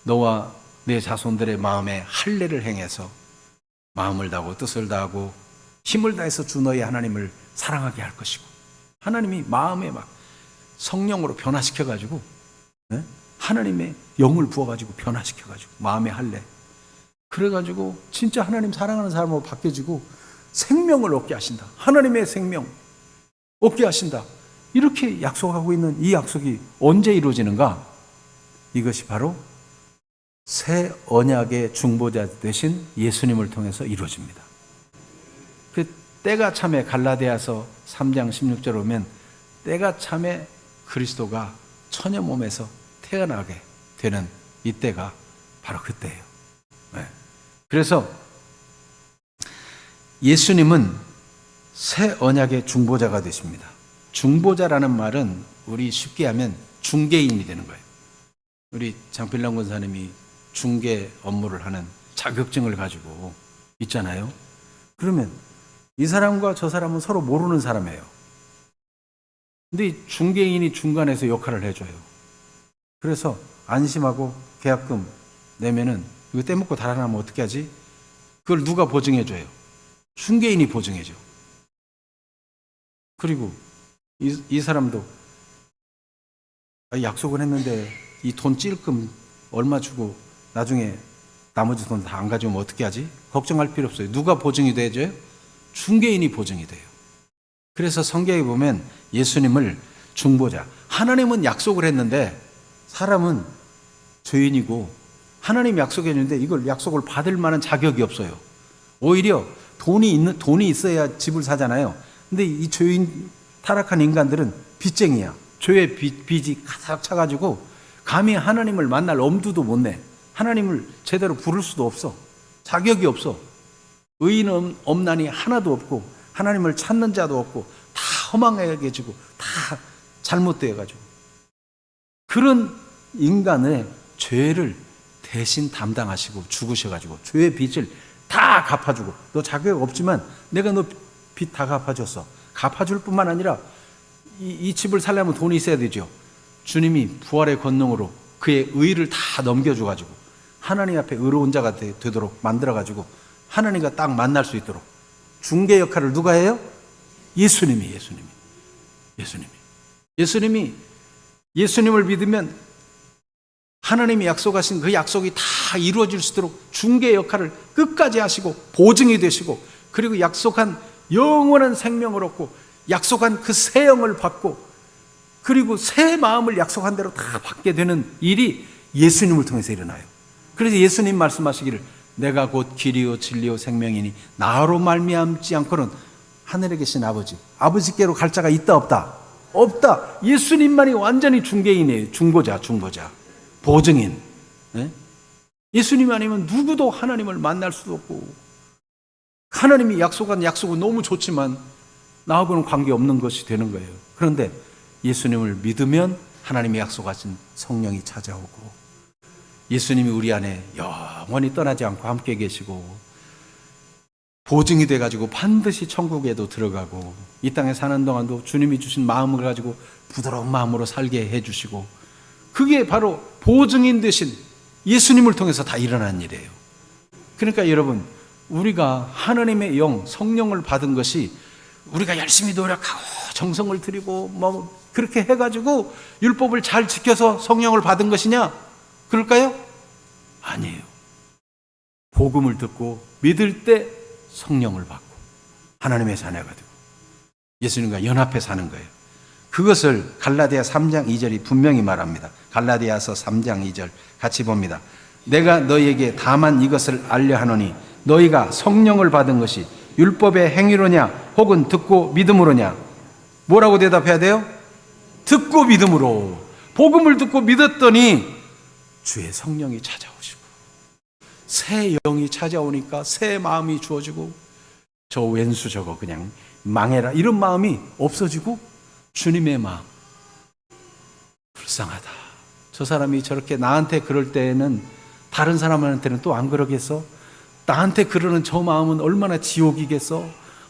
너와 내 자손들의 마음에 할례를 행해서 마음을 다하고 뜻을 다하고 힘을 다해서 주 너의 하나님을 사랑하게 할 것이고, 하나님이 마음에 막 성령으로 변화시켜가지고, 하나님의 영을 부어가지고 변화시켜가지고 마음의 할례, 그래가지고 진짜 하나님 사랑하는 사람으로 바뀌어지고 생명을 얻게 하신다. 하나님의 생명 얻게 하신다. 이렇게 약속하고 있는 이 약속이 언제 이루어지는가? 이것이 바로 새 언약의 중보자 되신 예수님을 통해서 이루어집니다. 그 때가 참에 갈라디아서 3장 16절 오면 때가 참에 그리스도가 처녀 몸에서 태어나게 되는 이때가 바로 그때예요. 그래서 예수님은 새 언약의 중보자가 되십니다. 중보자라는 말은 우리 쉽게 하면 중개인이 되는 거예요. 우리 장필남 권사님이 중개 업무를 하는 자격증을 가지고 있잖아요. 그러면 이 사람과 저 사람은 서로 모르는 사람이에요. 근데 이 중개인이 중간에서 역할을 해줘요. 그래서 안심하고 계약금 내면은 이거 떼먹고 달아나면 어떻게 하지? 그걸 누가 보증해줘요? 중개인이 보증해줘. 그리고 이 사람도 약속을 했는데 이 돈 찔끔 얼마 주고 나중에 나머지 돈 다 안 가져오면 어떻게 하지? 걱정할 필요 없어요. 누가 보증이 돼줘요? 중개인이 보증이 돼요. 그래서 성경에 보면 예수님을 중보자, 하나님은 약속을 했는데 사람은 죄인이고 하나님 약속했는데 이걸 약속을 받을 만한 자격이 없어요. 오히려 돈이 있어야 집을 사잖아요. 근데 이 죄인, 타락한 인간들은 빚쟁이야. 죄의 빚이 가득 차가지고 감히 하나님을 만날 엄두도 못 내. 하나님을 제대로 부를 수도 없어. 자격이 없어. 의인 없나니 하나도 없고 하나님을 찾는 자도 없고 다 허망하게 지고 다 잘못되어가지고 그런 인간의 죄를 대신 담당하시고 죽으셔가지고 죄의 빚을 다 갚아주고, 너 자격 없지만 내가 너 빚 다 갚아줬어. 갚아줄 뿐만 아니라 이 집을 살려면 돈이 있어야 되죠. 주님이 부활의 권능으로 그의 의를 다 넘겨줘가지고 하나님 앞에 의로운 자가 되도록 만들어가지고 하나님과 딱 만날 수 있도록 중개 역할을 누가 해요? 예수님이. 예수님을 믿으면 하나님이 약속하신 그 약속이 다 이루어질 수 있도록 중개 역할을 끝까지 하시고 보증이 되시고, 그리고 약속한 영원한 생명을 얻고 약속한 그 새 영을 받고 그리고 새 마음을 약속한 대로 다 받게 되는 일이 예수님을 통해서 일어나요. 그래서 예수님 말씀하시기를 내가 곧 길이요 진리요 생명이니 나로 말미암지 않고는 하늘에 계신 아버지께로 갈 자가 있다 없다? 없다. 예수님만이 완전히 중개인이에요. 중보자, 보증인. 예수님 아니면 누구도 하나님을 만날 수도 없고, 하나님이 약속한 약속은 너무 좋지만 나하고는 관계없는 것이 되는 거예요. 그런데 예수님을 믿으면 하나님이 약속하신 성령이 찾아오고 예수님이 우리 안에 영원히 떠나지 않고 함께 계시고 보증이 돼가지고 반드시 천국에도 들어가고 이 땅에 사는 동안도 주님이 주신 마음을 가지고 부드러운 마음으로 살게 해주시고, 그게 바로 보증인 되신 예수님을 통해서 다 일어난 일이에요. 그러니까 여러분, 우리가 하나님의 영, 성령을 받은 것이 우리가 열심히 노력하고 정성을 들이고 뭐 그렇게 해가지고 율법을 잘 지켜서 성령을 받은 것이냐? 그럴까요? 아니에요. 복음을 듣고 믿을 때 성령을 받고 하나님의 자녀가 되고 예수님과 연합해 사는 거예요. 그것을 갈라디아 3장 2절이 분명히 말합니다. 갈라디아서 3장 2절 같이 봅니다. 내가 너희에게 다만 이것을 알려 하노니 너희가 성령을 받은 것이 율법의 행위로냐 혹은 듣고 믿음으로냐? 뭐라고 대답해야 돼요? 듣고 믿음으로. 복음을 듣고 믿었더니 주의 성령이 찾아오시고 새 영이 찾아오니까 새 마음이 주어지고, 저 왼수 저거 그냥 망해라 이런 마음이 없어지고 주님의 마음, 불쌍하다 저 사람이 저렇게 나한테 그럴 때에는 다른 사람한테는 또 안 그러겠어? 나한테 그러는 저 마음은 얼마나 지옥이겠어?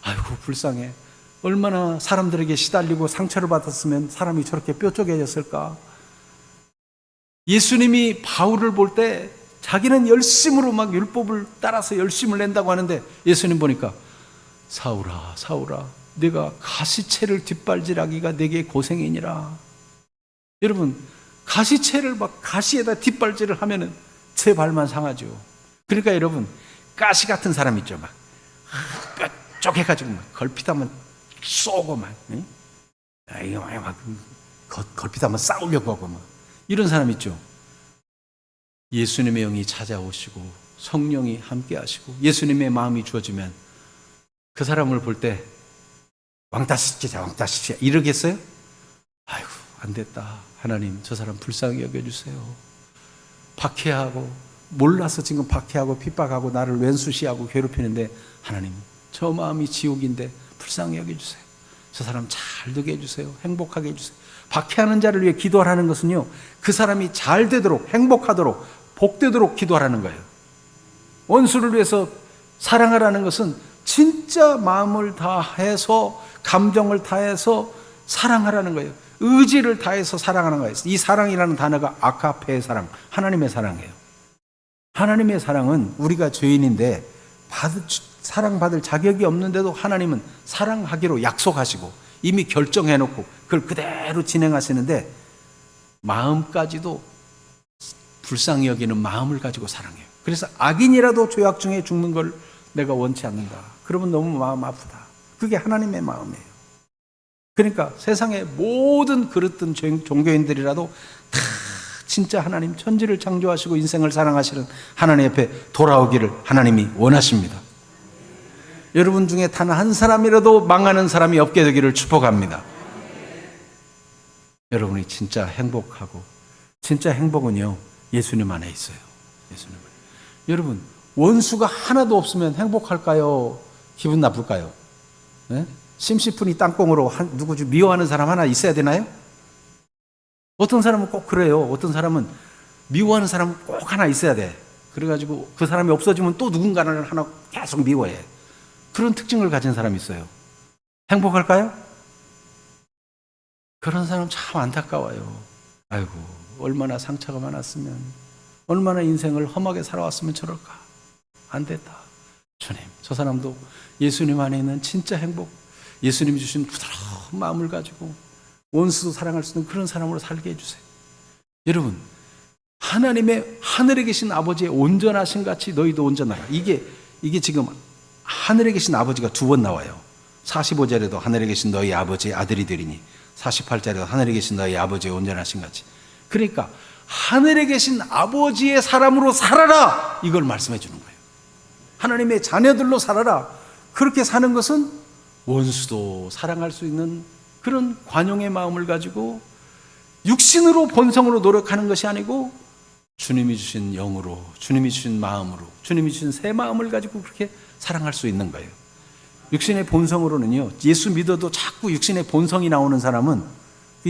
아이고 불쌍해. 얼마나 사람들에게 시달리고 상처를 받았으면 사람이 저렇게 뾰족해졌을까? 예수님이 바울을 볼 때 자기는 열심으로 막 율법을 따라서 열심을 낸다고 하는데 예수님 보니까 사울아 사울아 네가 가시채를 뒷발질하기가 내게 고생이니라. 여러분 가시채를 막 가시에다 뒷발질을 하면은 제 발만 상하죠. 그러니까 여러분 가시 같은 사람 있죠. 막 뾰족해가지고 막 걸핏하면 쏘고 막 이거 막 걸핏하면 싸우려고 하고 막 이런 사람 있죠. 예수님의 영이 찾아오시고 성령이 함께 하시고 예수님의 마음이 주어지면 그 사람을 볼 때 왕따 시키자 왕따 시키자 이러겠어요? 아이고 안 됐다. 하나님 저 사람 불쌍히 여겨주세요. 박해하고 몰라서 지금 박해하고 핍박하고 나를 왼수시하고 괴롭히는데 하나님 저 마음이 지옥인데 불쌍히 여겨주세요. 저 사람 잘 되게 해주세요. 행복하게 해주세요. 박해하는 자를 위해 기도하라는 것은요 그 사람이 잘 되도록 행복하도록 복되도록 기도하라는 거예요. 원수를 위해서 사랑하라는 것은 진짜 마음을 다해서 감정을 다해서 사랑하라는 거예요. 의지를 다해서 사랑하는 거예요. 이 사랑이라는 단어가 아카페의 사랑, 하나님의 사랑이에요. 하나님의 사랑은 우리가 죄인인데 사랑받을 자격이 없는데도 하나님은 사랑하기로 약속하시고 이미 결정해놓고 그걸 그대로 진행하시는데 마음까지도 불쌍히 여기는 마음을 가지고 사랑해요. 그래서 악인이라도 죄악 중에 죽는 걸 내가 원치 않는다. 그러면 너무 마음 아프다. 그게 하나님의 마음이에요. 그러니까 세상의 모든 그릇된 종교인들이라도 다 진짜 하나님 천지를 창조하시고 인생을 사랑하시는 하나님 옆에 돌아오기를 하나님이 원하십니다. 여러분 중에 단 한 사람이라도 망하는 사람이 없게 되기를 축복합니다. 여러분이 진짜 행복하고 진짜 행복은요 예수님 안에 있어요. 예수님 안에. 여러분 원수가 하나도 없으면 행복할까요? 기분 나쁠까요? 네? 심시푼이 땅콩으로 누구 미워하는 사람 하나 있어야 되나요? 어떤 사람은 꼭 그래요. 어떤 사람은 미워하는 사람 꼭 하나 있어야 돼. 그래가지고 그 사람이 없어지면 또 누군가를 하나 계속 미워해. 그런 특징을 가진 사람이 있어요. 행복할까요? 그런 사람 참 안타까워요. 아이고 얼마나 상처가 많았으면 얼마나 인생을 험하게 살아왔으면 저럴까. 안 됐다. 주님 저 사람도 예수님 안에 있는 진짜 행복 예수님이 주신 부드러운 마음을 가지고 원수도 사랑할 수 있는 그런 사람으로 살게 해주세요. 여러분 하나님의 하늘에 계신 아버지의 온전하신 같이 너희도 온전하라. 이게 지금 하늘에 계신 아버지가 두 번 나와요. 45절에도 하늘에 계신 너희 아버지의 아들이 되리니 48절에도 하늘에 계신 너희 아버지의 온전하신 같이. 그러니까 하늘에 계신 아버지의 사람으로 살아라 이걸 말씀해 주는 거예요. 하나님의 자녀들로 살아라. 그렇게 사는 것은 원수도 사랑할 수 있는 그런 관용의 마음을 가지고 육신으로 본성으로 노력하는 것이 아니고 주님이 주신 영으로 주님이 주신 마음으로 주님이 주신 새 마음을 가지고 그렇게 사랑할 수 있는 거예요. 육신의 본성으로는요 예수 믿어도 자꾸 육신의 본성이 나오는 사람은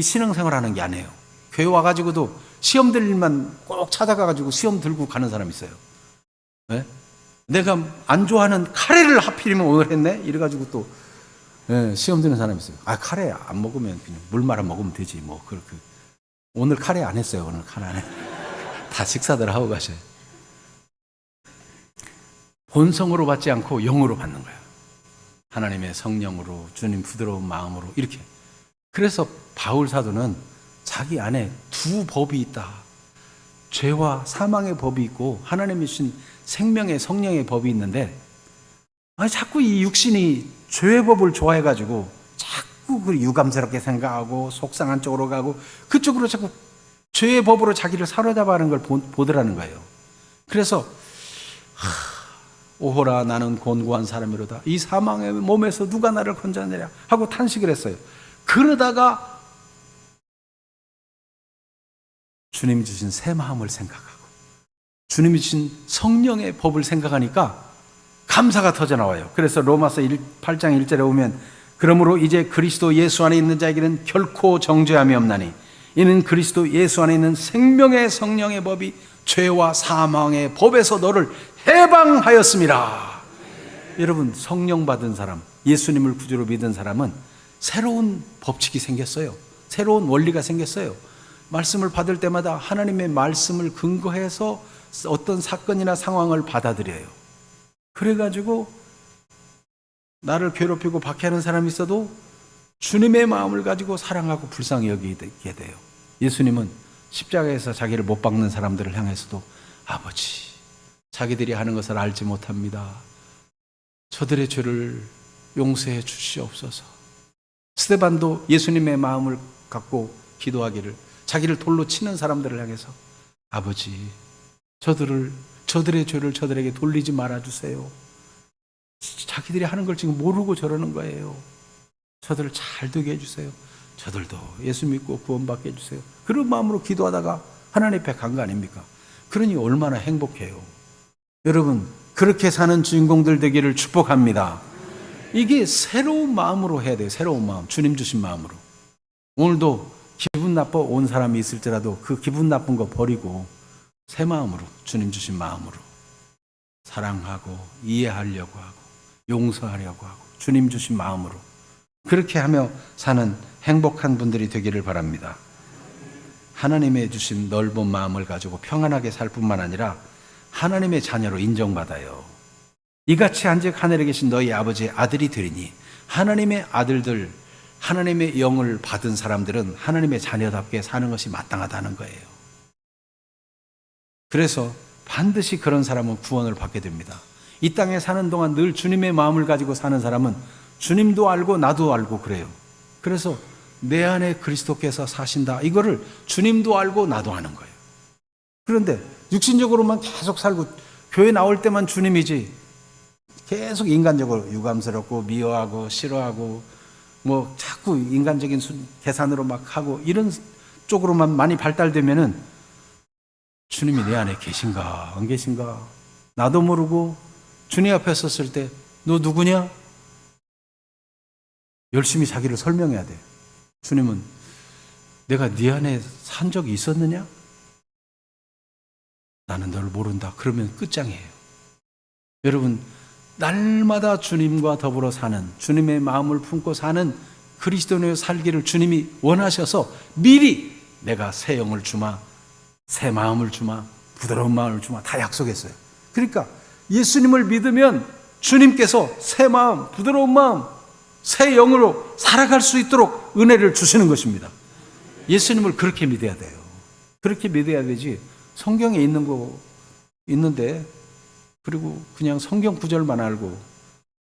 신앙생활하는 게 아니에요. 교회 와가지고도 시험 들 일만 꼭 찾아가가지고 시험 들고 가는 사람 있어요. 네? 내가 안 좋아하는 카레를 하필이면 오늘 했네? 이래가지고 또 시험 드는 사람이 있어요. 아 카레 안 먹으면 그냥 물 말아 먹으면 되지 뭐 그렇게. 오늘 카레 안 했어요. 오늘 카레 안 해. 다 식사들 하고 가셔요. 본성으로 받지 않고 영으로 받는 거예요. 하나님의 성령으로 주님 부드러운 마음으로 이렇게. 그래서 바울 사도는 자기 안에 두 법이 있다. 죄와 사망의 법이 있고 하나님이 주신 생명의 성령의 법이 있는데 자꾸 이 육신이 죄의 법을 좋아해가지고 자꾸 그 유감스럽게 생각하고 속상한 쪽으로 가고 그쪽으로 자꾸 죄의 법으로 자기를 사로잡아하는 걸 보더라는 거예요. 그래서 오호라 나는 곤고한 사람이로다. 이 사망의 몸에서 누가 나를 건져내랴 하고 탄식을 했어요. 그러다가 주님이 주신 새 마음을 생각하고 주님이 주신 성령의 법을 생각하니까 감사가 터져나와요. 그래서 로마서 8장 1절에 보면 그러므로 이제 그리스도 예수 안에 있는 자에게는 결코 정죄함이 없나니 이는 그리스도 예수 안에 있는 생명의 성령의 법이 죄와 사망의 법에서 너를 해방하였습니다. 여러분, 성령 받은 사람, 예수님을 구주로 믿은 사람은 새로운 법칙이 생겼어요. 새로운 원리가 생겼어요. 말씀을 받을 때마다 하나님의 말씀을 근거해서 어떤 사건이나 상황을 받아들여요. 그래가지고 나를 괴롭히고 박해하는 사람이 있어도 주님의 마음을 가지고 사랑하고 불쌍히 여기게 돼요. 예수님은 십자가에서 자기를 못 박는 사람들을 향해서도 아버지, 자기들이 하는 것을 알지 못합니다. 저들의 죄를 용서해 주시옵소서. 스데반도 예수님의 마음을 갖고 기도하기를, 자기를 돌로 치는 사람들을 향해서 아버지, 저들의 죄를 저들에게 돌리지 말아주세요. 자기들이 하는 걸 지금 모르고 저러는 거예요. 저들을 잘 되게 해주세요. 저들도 예수 믿고 구원받게 해주세요. 그런 마음으로 기도하다가 하나님 앞에 간 거 아닙니까? 그러니 얼마나 행복해요. 여러분, 그렇게 사는 주인공들 되기를 축복합니다. 이게 새로운 마음으로 해야 돼요. 새로운 마음, 주님 주신 마음으로. 오늘도 기분 나빠 온 사람이 있을지라도 그 기분 나쁜 거 버리고 새 마음으로, 주님 주신 마음으로 사랑하고 이해하려고 하고 용서하려고 하고 주님 주신 마음으로 그렇게 하며 사는 행복한 분들이 되기를 바랍니다. 하나님의 주신 넓은 마음을 가지고 평안하게 살 뿐만 아니라 하나님의 자녀로 인정받아요. 이같이 한즉 하늘에 계신 너희 아버지의 아들이 되리니, 하나님의 아들들, 하나님의 영을 받은 사람들은 하나님의 자녀답게 사는 것이 마땅하다는 거예요. 그래서 반드시 그런 사람은 구원을 받게 됩니다. 이 땅에 사는 동안 늘 주님의 마음을 가지고 사는 사람은 주님도 알고 나도 알고 그래요. 그래서 내 안에 그리스도께서 사신다, 이거를 주님도 알고 나도 아는 거예요. 그런데 육신적으로만 계속 살고 교회 나올 때만 주님이지 계속 인간적으로 유감스럽고 미워하고 싫어하고 뭐 자꾸 인간적인 계산으로 막 하고 이런 쪽으로만 많이 발달되면은 주님이 내 안에 계신가 안 계신가 나도 모르고 주님 앞에 섰을 때 너 누구냐? 열심히 자기를 설명해야 돼. 주님은 내가 네 안에 산 적이 있었느냐? 나는 너를 모른다. 그러면 끝장이에요. 여러분, 날마다 주님과 더불어 사는, 주님의 마음을 품고 사는 그리스도인의 살기를 주님이 원하셔서 미리 내가 새 영을 주마, 새 마음을 주마, 부드러운 마음을 주마 다 약속했어요. 그러니까 예수님을 믿으면 주님께서 새 마음, 부드러운 마음, 새 영으로 살아갈 수 있도록 은혜를 주시는 것입니다. 예수님을 그렇게 믿어야 돼요. 그렇게 믿어야 되지 성경에 있는 거 있는데 그리고 그냥 성경 구절만 알고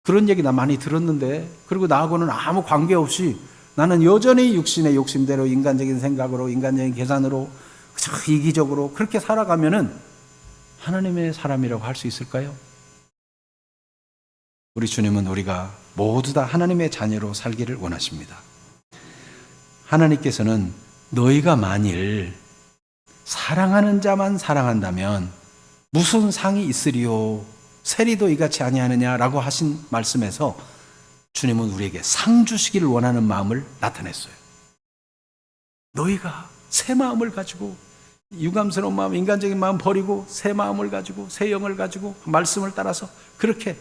그런 얘기 나 많이 들었는데 그리고 나하고는 아무 관계없이 나는 여전히 육신의 욕심대로 인간적인 생각으로 인간적인 계산으로 이기적으로 그렇게 살아가면은 하나님의 사람이라고 할 수 있을까요? 우리 주님은 우리가 모두 다 하나님의 자녀로 살기를 원하십니다. 하나님께서는 너희가 만일 사랑하는 자만 사랑한다면 무슨 상이 있으리요? 세리도 이같이 아니하느냐라고 하신 말씀에서 주님은 우리에게 상 주시기를 원하는 마음을 나타냈어요. 너희가 새 마음을 가지고 유감스러운 마음, 인간적인 마음 버리고 새 마음을 가지고 새 영을 가지고 말씀을 따라서 그렇게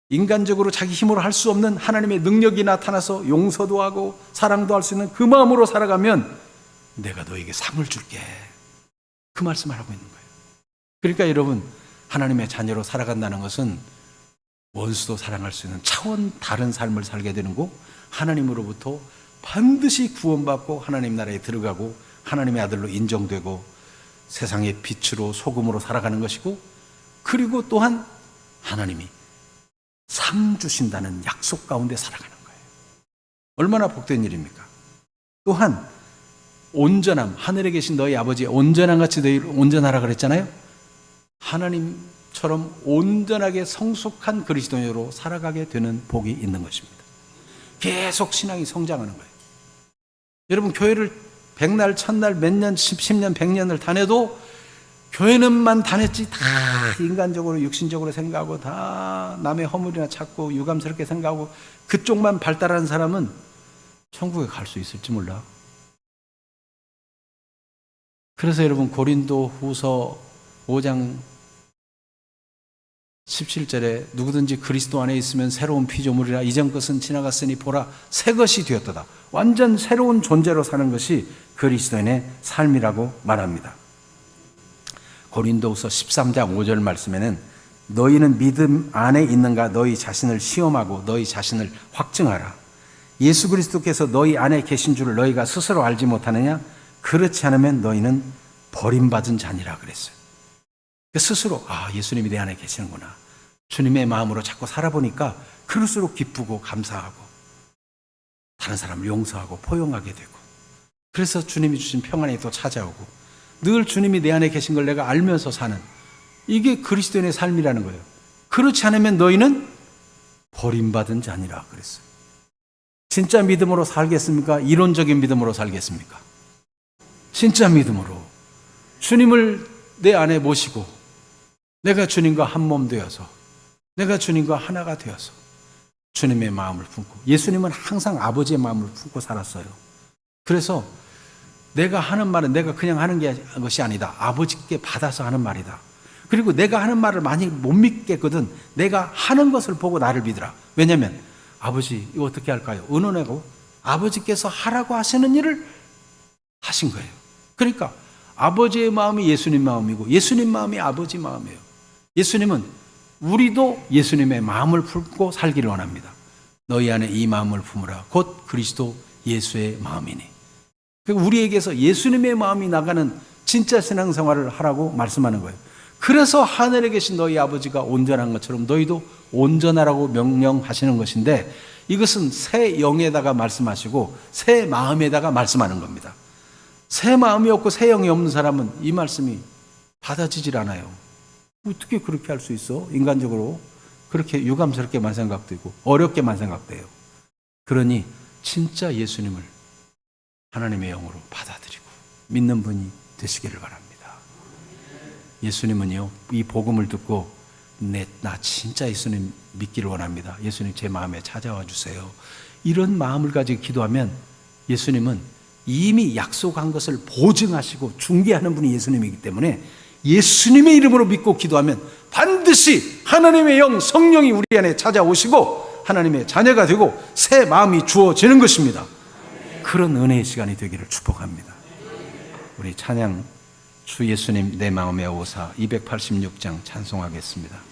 인간적으로 자기 힘으로 할 수 없는 하나님의 능력이 나타나서 용서도 하고 사랑도 할 수 있는 그 마음으로 살아가면 내가 너에게 상을 줄게. 그 말씀을 하고 있는 거예요. 그러니까 여러분, 하나님의 자녀로 살아간다는 것은 원수도 사랑할 수 있는 차원 다른 삶을 살게 되는 거고 하나님으로부터 반드시 구원받고 하나님 나라에 들어가고 하나님의 아들로 인정되고 세상의 빛으로 소금으로 살아가는 것이고 그리고 또한 하나님이 상 주신다는 약속 가운데 살아가는 거예요. 얼마나 복된 일입니까? 또한 온전함, 하늘에 계신 너희 아버지의 온전함 같이 너희를 온전하라 그랬잖아요. 하나님처럼 온전하게 성숙한 그리스도인으로 살아가게 되는 복이 있는 것입니다. 계속 신앙이 성장하는 거예요. 여러분, 교회를 100날, 1000날, 몇 년, 10년, 100년을 다녀도 교회는만 다녔지 다 인간적으로 육신적으로 생각하고 다 남의 허물이나 찾고 유감스럽게 생각하고 그쪽만 발달하는 사람은 천국에 갈 수 있을지 몰라. 그래서 여러분 고린도 후서 5장 17절에 누구든지 그리스도 안에 있으면 새로운 피조물이라 이전 것은 지나갔으니 보라 새 것이 되었도다. 완전 새로운 존재로 사는 것이 그리스도인의 삶이라고 말합니다. 고린도후서 13장 5절 말씀에는 너희는 믿음 안에 있는가 너희 자신을 시험하고 너희 자신을 확증하라. 예수 그리스도께서 너희 안에 계신 줄을 너희가 스스로 알지 못하느냐? 그렇지 않으면 너희는 버림받은 자니라 그랬어요. 스스로 예수님이 내 안에 계시는구나. 주님의 마음으로 자꾸 살아보니까 그럴수록 기쁘고 감사하고 다른 사람을 용서하고 포용하게 되고, 그래서 주님이 주신 평안이 또 찾아오고 늘 주님이 내 안에 계신 걸 내가 알면서 사는, 이게 그리스도인의 삶이라는 거예요. 그렇지 않으면 너희는 버림받은 자니라 그랬어요. 진짜 믿음으로 살겠습니까? 이론적인 믿음으로 살겠습니까? 진짜 믿음으로 주님을 내 안에 모시고 내가 주님과 한 몸 되어서 내가 주님과 하나가 되어서 주님의 마음을 품고, 예수님은 항상 아버지의 마음을 품고 살았어요. 그래서 내가 하는 말은 내가 그냥 하는 것이 아니다. 아버지께 받아서 하는 말이다. 그리고 내가 하는 말을 많이 못 믿겠거든. 내가 하는 것을 보고 나를 믿으라. 왜냐하면 아버지 이거 어떻게 할까요? 의논하고 아버지께서 하라고 하시는 일을 하신 거예요. 그러니까 아버지의 마음이 예수님 마음이고 예수님 마음이 아버지 마음이에요. 예수님은 우리도 예수님의 마음을 품고 살기를 원합니다. 너희 안에 이 마음을 품으라. 곧 그리스도 예수의 마음이니. 우리에게서 예수님의 마음이 나가는 진짜 신앙생활을 하라고 말씀하는 거예요. 그래서 하늘에 계신 너희 아버지가 온전한 것처럼 너희도 온전하라고 명령하시는 것인데, 이것은 새 영에다가 말씀하시고 새 마음에다가 말씀하는 겁니다. 새 마음이 없고 새 영이 없는 사람은 이 말씀이 받아지질 않아요. 어떻게 그렇게 할 수 있어? 인간적으로 그렇게 유감스럽게만 생각되고 어렵게만 생각돼요. 그러니 진짜 예수님을 하나님의 영으로 받아들이고 믿는 분이 되시기를 바랍니다. 예수님은요, 이 복음을 듣고 나 진짜 예수님 믿기를 원합니다. 예수님 제 마음에 찾아와 주세요. 이런 마음을 가지고 기도하면 예수님은 이미 약속한 것을 보증하시고 중개하는 분이 예수님이기 때문에 예수님의 이름으로 믿고 기도하면 반드시 하나님의 영, 성령이 우리 안에 찾아오시고 하나님의 자녀가 되고 새 마음이 주어지는 것입니다. 그런 은혜의 시간이 되기를 축복합니다. 우리 찬양 주 예수님 내 마음에 오사 286장 찬송하겠습니다.